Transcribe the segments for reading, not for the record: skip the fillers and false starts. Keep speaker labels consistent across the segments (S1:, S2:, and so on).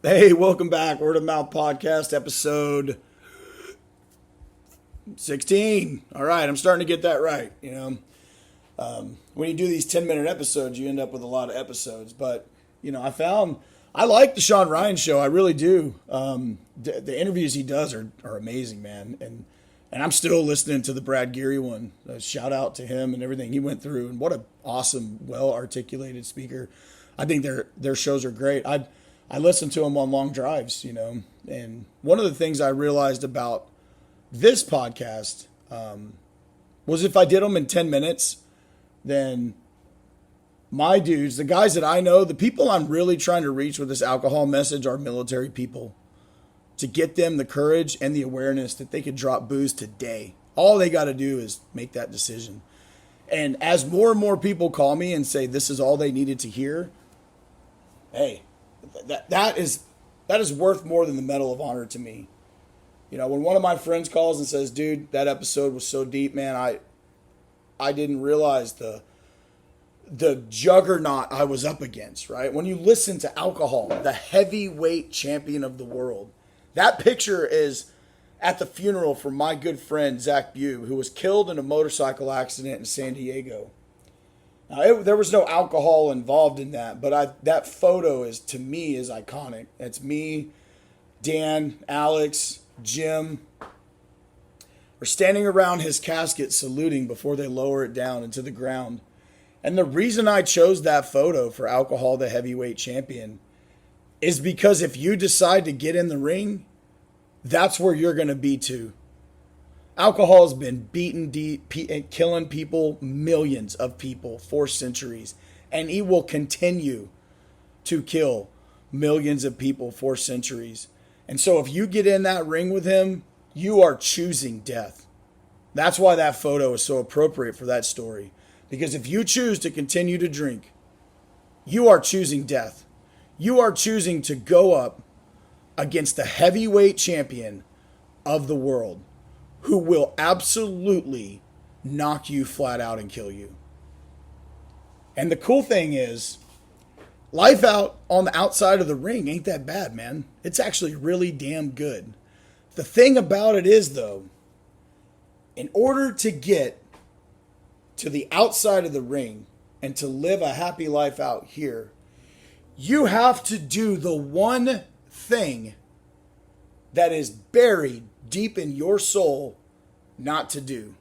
S1: Hey, welcome back. Word of Mouth Podcast, episode 16. All right, I'm starting to get that right. When you do these 10-minute episodes, you end up with a lot of episodes. But, I like the Sean Ryan show. I really do. The interviews he does are amazing, man. And I'm still listening to the Brad Geary one. Shout out to him and everything he went through. And what an awesome, well-articulated speaker. I think their shows are great. I listen to them on long drives, and one of the things I realized about this podcast was if I did them in 10 minutes, then my dudes, the guys that I know, the people I'm really trying to reach with this alcohol message are military people, to get them the courage and the awareness that they could drop booze today. All they got to do is make that decision. And as more and more people call me and say this is all they needed to hear, hey, that is worth more than the Medal of Honor to me. When one of my friends calls and says, "Dude, that episode was so deep, man. I didn't realize the juggernaut I was up against." Right? When you listen to Alcohol, the heavyweight champion of the world, that picture is at the funeral for my good friend Zach Bew, who was killed in a motorcycle accident in San Diego. Now, there was no alcohol involved in that, but that photo to me is iconic. It's me, Dan, Alex, Jim. We're standing around his casket saluting before they lower it down into the ground. And the reason I chose that photo for Alcohol, the heavyweight champion, is because if you decide to get in the ring, that's where you're going to be too. Alcohol has been beaten deep and killing people, millions of people, for centuries. And it will continue to kill millions of people for centuries. And so if you get in that ring with him, you are choosing death. That's why that photo is so appropriate for that story. Because if you choose to continue to drink, you are choosing death. You are choosing to go up against the heavyweight champion of the world, who will absolutely knock you flat out and kill you. And the cool thing is, life out on the outside of the ring ain't that bad, man. It's actually really damn good. The thing about it is, though, in order to get to the outside of the ring and to live a happy life out here, you have to do the one thing that is buried deep in your soul not to do,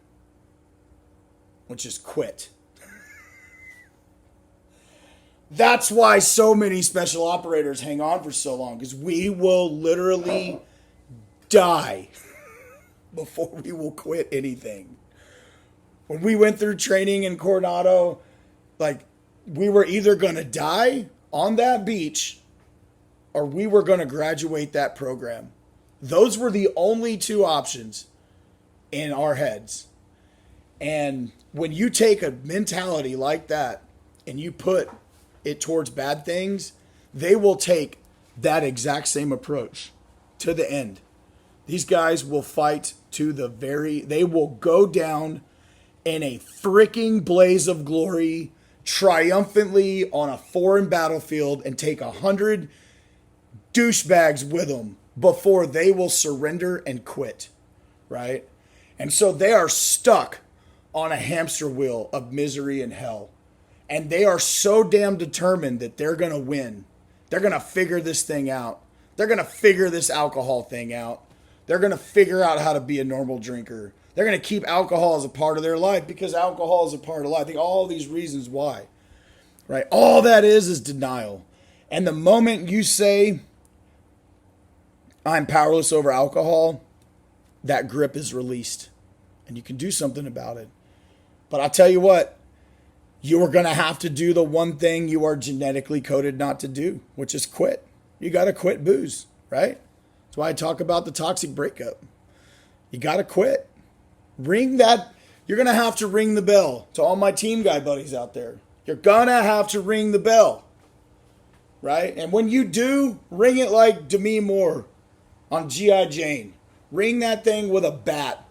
S1: which is quit. That's why so many special operators hang on for so long, because we will literally die before we will quit anything. When we went through training in Coronado, we were either going to die on that beach or we were going to graduate that program. Those were the only two options in our heads. And when you take a mentality like that and you put it towards bad things, they will take that exact same approach to the end. These guys will fight to they will go down in a freaking blaze of glory, triumphantly on a foreign battlefield, and take 100 douchebags with them before they will surrender and quit, right? And so they are stuck on a hamster wheel of misery and hell. And they are so damn determined that they're going to win. They're going to figure this thing out. They're going to figure this alcohol thing out. They're going to figure out how to be a normal drinker. They're going to keep alcohol as a part of their life because alcohol is a part of life. I think all these reasons why, right? All that is denial. And the moment you say, "I'm powerless over alcohol," that grip is released and you can do something about it. But I'll tell you what, you are going to have to do the one thing you are genetically coded not to do, which is quit. You got to quit booze, right? That's why I talk about the toxic breakup. You got to quit. You're going to have to ring the bell to all my team guy buddies out there. You're going to have to ring the bell, right? And when you do, ring it like Demi Moore on G.I. Jane. Ring that thing with a bat.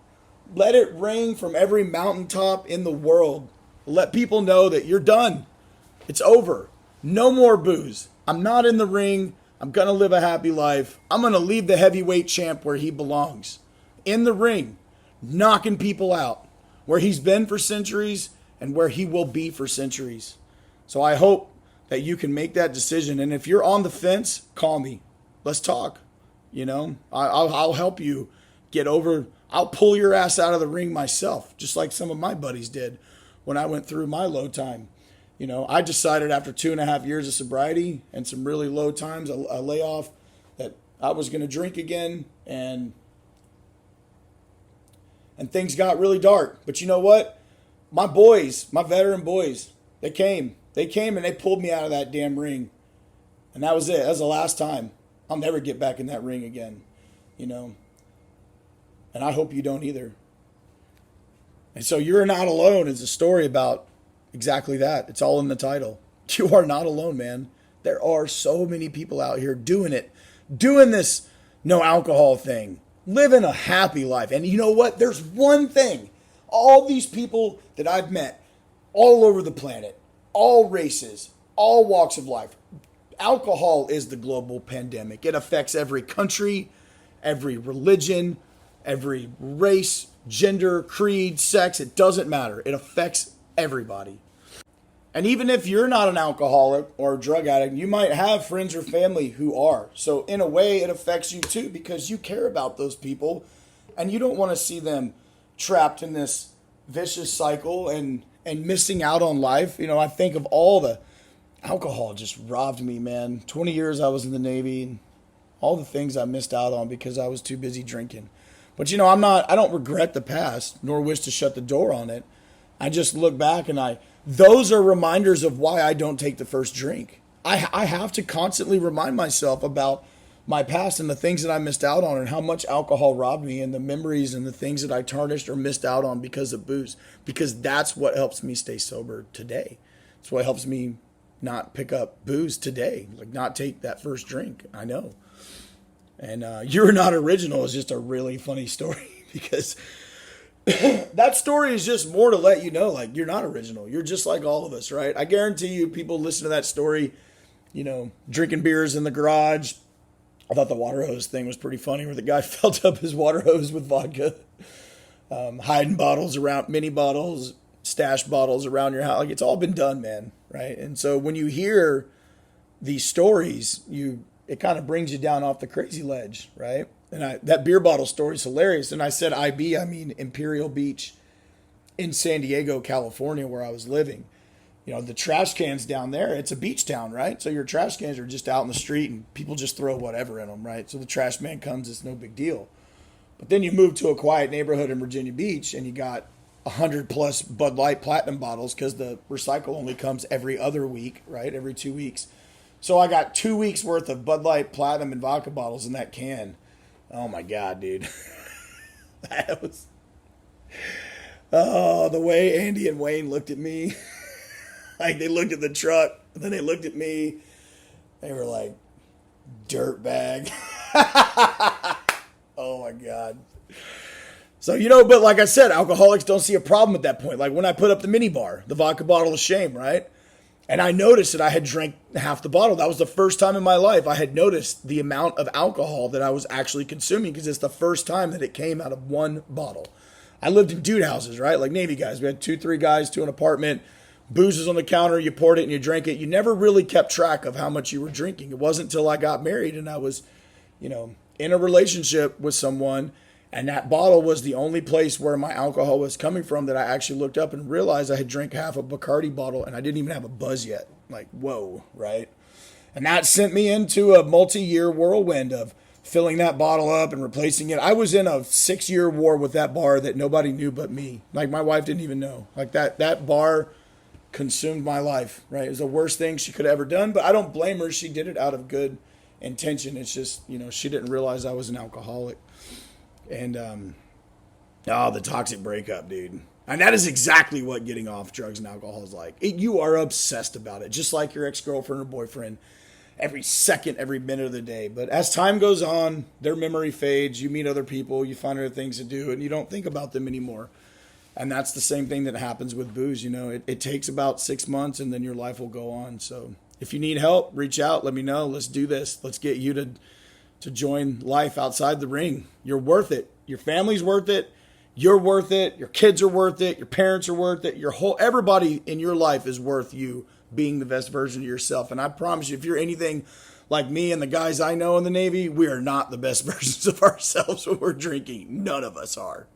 S1: Let it ring from every mountaintop in the world. Let people know that you're done. It's over. No more booze. I'm not in the ring. I'm going to live a happy life. I'm going to leave the heavyweight champ where he belongs, in the ring, knocking people out, where he's been for centuries and where he will be for centuries. So I hope that you can make that decision. And if you're on the fence, call me. Let's talk. I'll help you get over. I'll pull your ass out of the ring myself, just like some of my buddies did when I went through my low time. I decided after 2.5 years of sobriety and some really low times, a layoff, that I was going to drink again, and things got really dark. But you know what? My boys, my veteran boys, they came and they pulled me out of that damn ring. And that was it. That was the last time. I'll never get back in that ring again, And I hope you don't either. And so You're Not Alone is a story about exactly that. It's all in the title. You are not alone, man. There are so many people out here doing this no alcohol thing, living a happy life. And you know what? There's one thing. All these people that I've met all over the planet, all races, all walks of life, alcohol is the global pandemic. It affects every country, every religion, every race, gender, creed, sex. It doesn't matter. It affects everybody. And even if you're not an alcoholic or a drug addict, you might have friends or family who are. So in a way, it affects you too, because you care about those people and you don't want to see them trapped in this vicious cycle and missing out on life. I think of all the alcohol just robbed me, man. 20 years I was in the Navy, and all the things I missed out on because I was too busy drinking. But I don't regret the past, nor wish to shut the door on it. I just look back and those are reminders of why I don't take the first drink. I have to constantly remind myself about my past and the things that I missed out on and how much alcohol robbed me and the memories and the things that I tarnished or missed out on because of booze. Because that's what helps me stay sober today. It's what helps me not pick up booze today, like not take that first drink. I know. And You're Not Original is just a really funny story because that story is just more to let you know, like, you're not original. You're just like all of us, right? I guarantee you people listen to that story, drinking beers in the garage. I thought the water hose thing was pretty funny where the guy filled up his water hose with vodka, hiding bottles around, mini bottles, stash bottles around your house. Like, it's all been done, man, right? And so when you hear these stories, it kind of brings you down off the crazy ledge, right? And that beer bottle story is hilarious. And I said I mean Imperial Beach in San Diego, California, where I was living. The trash cans down there, it's a beach town, right? So your trash cans are just out in the street and people just throw whatever in them, right? So the trash man comes, it's no big deal. But then you move to a quiet neighborhood in Virginia Beach and you got 100 plus Bud Light Platinum bottles because the recycle only comes every other week, right? Every 2 weeks. So I got 2 weeks worth of Bud Light Platinum and vodka bottles in that can. Oh my God, dude. That was... Oh, the way Andy and Wayne looked at me. Like, they looked at the truck, and then they looked at me. They were like, dirtbag. Oh my God. So, but like I said, alcoholics don't see a problem at that point. Like when I put up the mini bar, the vodka bottle of shame, right? And I noticed that I had drank half the bottle. That was the first time in my life I had noticed the amount of alcohol that I was actually consuming, because it's the first time that it came out of one bottle. I lived in dude houses, right? Like Navy guys. We had 2-3 guys to an apartment. Booze was on the counter. You poured it and you drank it. You never really kept track of how much you were drinking. It wasn't until I got married and I was, in a relationship with someone, and that bottle was the only place where my alcohol was coming from, that I actually looked up and realized I had drank half a Bacardi bottle and I didn't even have a buzz yet. Like, whoa, right? And that sent me into a multi-year whirlwind of filling that bottle up and replacing it. I was in a 6-year war with that bar that nobody knew but me. Like, my wife didn't even know. Like, that bar consumed my life, right? It was the worst thing she could have ever done, but I don't blame her. She did it out of good intention. It's just, she didn't realize I was an alcoholic. And, the toxic breakup, dude. And that is exactly what getting off drugs and alcohol is like. You are obsessed about it, just like your ex-girlfriend or boyfriend, every second, every minute of the day. But as time goes on, their memory fades. You meet other people, you find other things to do, and you don't think about them anymore. And that's the same thing that happens with booze. It takes about 6 months and then your life will go on. So if you need help, reach out. Let me know. Let's do this. Let's get you to join life outside the ring. You're worth it. Your family's worth it. You're worth it. Your kids are worth it. Your parents are worth it. Everybody in your life is worth you being the best version of yourself. And I promise you, if you're anything like me and the guys I know in the Navy, we are not the best versions of ourselves when we're drinking. None of us are.